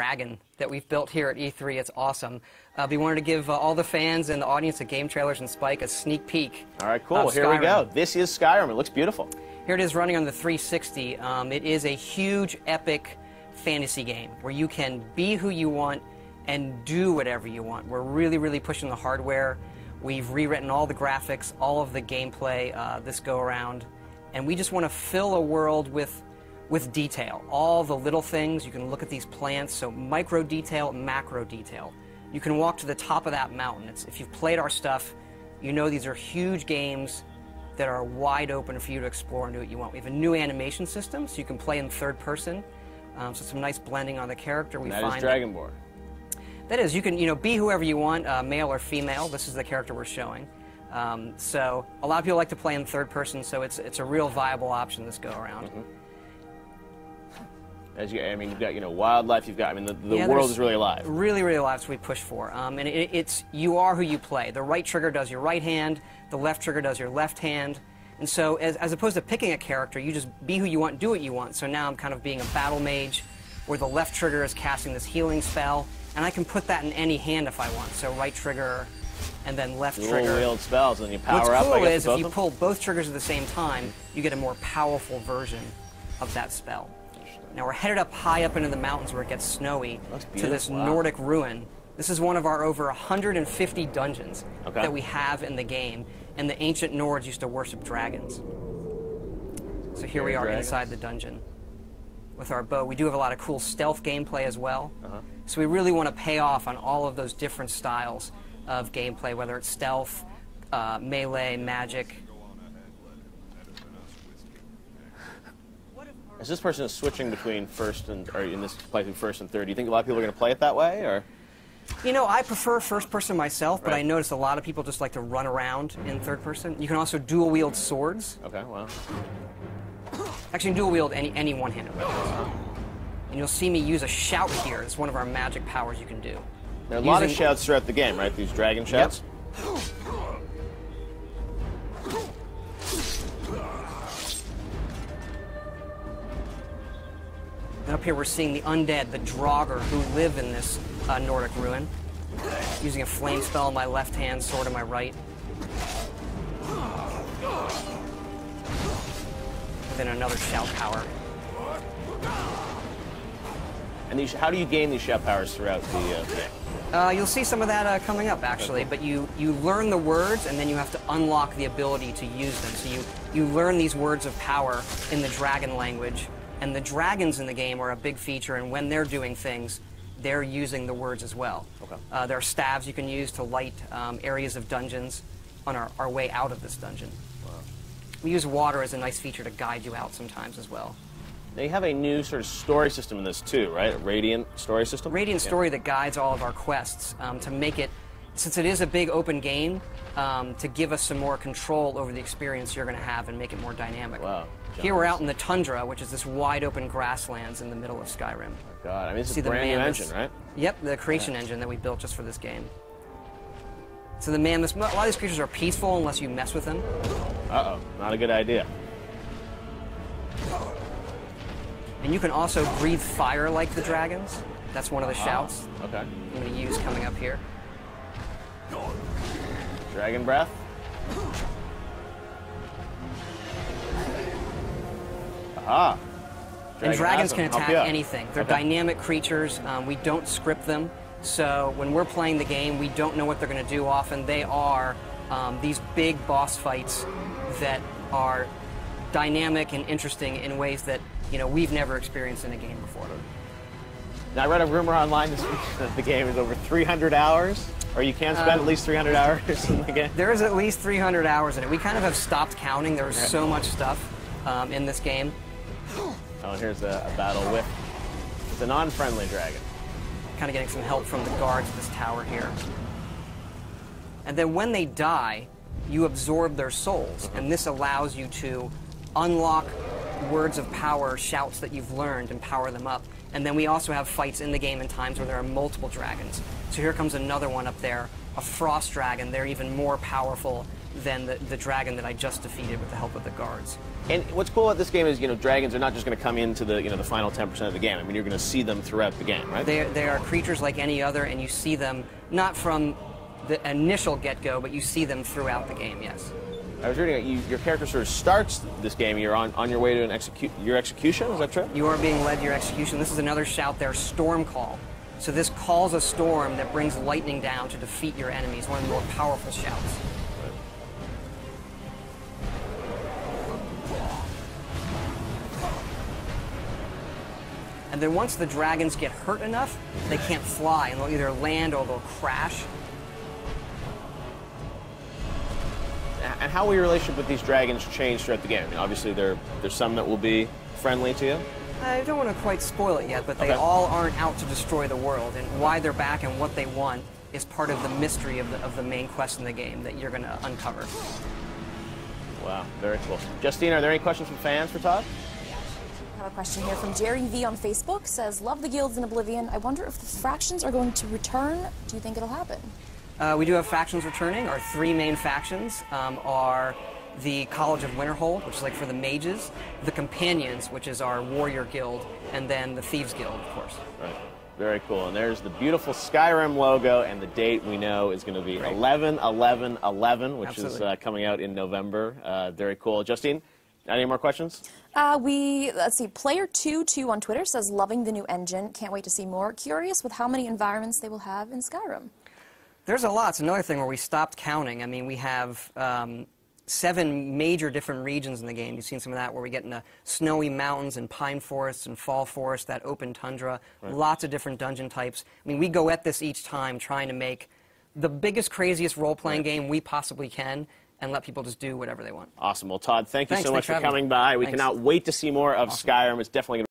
dragon that we've built here at E3. It's awesome. We wanted to give all the fans and the audience at Game Trailers and Spike a sneak peek. All right, cool. Here we go. This is Skyrim. It looks beautiful. Here it is running on the 360. It is a huge, epic fantasy game where you can be who you want and do whatever you want. We're really, really pushing the hardware. We've rewritten all the graphics, all of the gameplay this go-around, and we just want to fill a world with detail. All the little things. You can look at these plants, so micro detail, macro detail. You can walk to the top of that mountain. If you've played our stuff, you know these are huge games that are wide open for you to explore and do what you want. We have a new animation system, so you can play in third person. So some nice blending on the character. That is Dragonborn. That is, you can be whoever you want, male or female. This is the character we're showing. So a lot of people like to play in third person, so it's a real viable option this go around. Mm-hmm. You've got wildlife. You've got the world is really alive. Really, really alive. That's what we push for. And it's you are who you play. The right trigger does your right hand. The left trigger does your left hand. And so as opposed to picking a character, you just be who you want, do what you want. So now I'm kind of being a battle mage, where the left trigger is casting this healing spell, and I can put that in any hand if I want. So right trigger, and then left trigger. Little wheeled spells, and you power up. What's cool is if you pull both triggers at the same time, you get a more powerful version of that spell. Now we're headed up high up into the mountains where it gets snowy to this Nordic ruin. This is one of our over 150 dungeons that we have in the game, and the ancient Nords used to worship dragons. So here we are inside the dungeon with our bow. We do have a lot of cool stealth gameplay as well. So we really want to pay off on all of those different styles of gameplay, whether it's stealth, melee, magic. As this person is switching between first and third, do you think a lot of people are going to play it that way, or? I prefer first person myself, but I notice a lot of people just like to run around in third person. You can also dual wield swords. Okay, wow. Actually, dual wield any one-handed weapons. And you'll see me use a shout here. It's one of our magic powers you can do. There are a lot of shouts throughout the game, right? These dragon shouts? Yep. And up here we're seeing the undead, the Draugr, who live in this Nordic ruin. Using a flame spell in my left hand, sword in my right. Then another shout power. And how do you gain these shout powers throughout the game? You'll see some of that coming up, actually. But you learn the words, and then you have to unlock the ability to use them. So you learn these words of power in the dragon language. And the dragons in the game are a big feature, and when they're doing things, they're using the words as well. There are staves you can use to light areas of dungeons on our way out of this dungeon. We use water as a nice feature to guide you out sometimes as well. Now you have a new sort of story system in this too, right? A Radiant story system? Radiant story that guides all of our quests to make it, since it is a big open game, to give us some more control over the experience you're going to have and make it more dynamic. Wow. Here we're out in the tundra, which is this wide open grasslands in the middle of Skyrim. Oh God, I mean, it's a brand new engine, right? Yep, the creation engine that we built just for this game. So the mammoths, a lot of these creatures are peaceful unless you mess with them. Uh-oh, not a good idea. And you can also breathe fire like the dragons. That's one of the shouts I'm going to use coming up here. Dragon breath. Aha. And dragons can attack anything. They're dynamic creatures. We don't script them. So when we're playing the game, we don't know what they're going to do often. They are these big boss fights that are dynamic and interesting in ways that we've never experienced in a game before. Now, I read a rumor online this week that the game is over 300 hours, or you can spend at least 300 hours in the game. There is at least 300 hours in it. We kind of have stopped counting. There was so much stuff in this game. Oh, and here's a battle with the non-friendly dragon. Kind of getting some help from the guards at this tower here. And then when they die, you absorb their souls, and this allows you to unlock words of power, shouts that you've learned, and power them up. And then we also have fights in the game in times where there are multiple dragons. So here comes another one up there, a frost dragon. They're even more powerful than the dragon that I just defeated with the help of the guards. And what's cool about this game is, dragons are not just going to come into the, the final 10% of the game. I mean, you're going to see them throughout the game, right? They are creatures like any other, and you see them not from the initial get-go, but you see them throughout the game, yes. I was reading your character sort of starts this game, you're on your way to your execution, is that true? You are being led to your execution. This is another shout there, Storm Call. So this calls a storm that brings lightning down to defeat your enemies, one of the more powerful shouts. And then once the dragons get hurt enough, they can't fly, and they'll either land or they'll crash. And how will your relationship with these dragons change throughout the game? I mean, obviously, there's some that will be friendly to you. I don't want to quite spoil it yet, but they all aren't out to destroy the world, and why they're back and what they want is part of the mystery of the main quest in the game that you're going to uncover. Wow, very cool. Justine, are there any questions from fans for Todd? I have a question here from Jerry V on Facebook. Says, love the guilds in Oblivion. I wonder if the factions are going to return. Do you think it'll happen? We do have factions returning. Our three main factions are the College of Winterhold, which is like for the mages, the Companions, which is our warrior guild, and then the Thieves Guild, of course. Right. Very cool. And there's the beautiful Skyrim logo, and the date we know is going to be 11/11/11, which is coming out in November. Very cool. Justine, any more questions? Let's see, Player22 on Twitter says, loving the new engine. Can't wait to see more. Curious with how many environments they will have in Skyrim. There's a lot. It's another thing where we stopped counting. I mean, we have 7 major different regions in the game. You've seen some of that where we get into snowy mountains and pine forests and fall forests, that open tundra, lots of different dungeon types. I mean, we go at this each time trying to make the biggest, craziest role-playing game we possibly can and let people just do whatever they want. Awesome. Well, Todd, thank you so much for coming by. We cannot wait to see more of Skyrim. It's definitely going to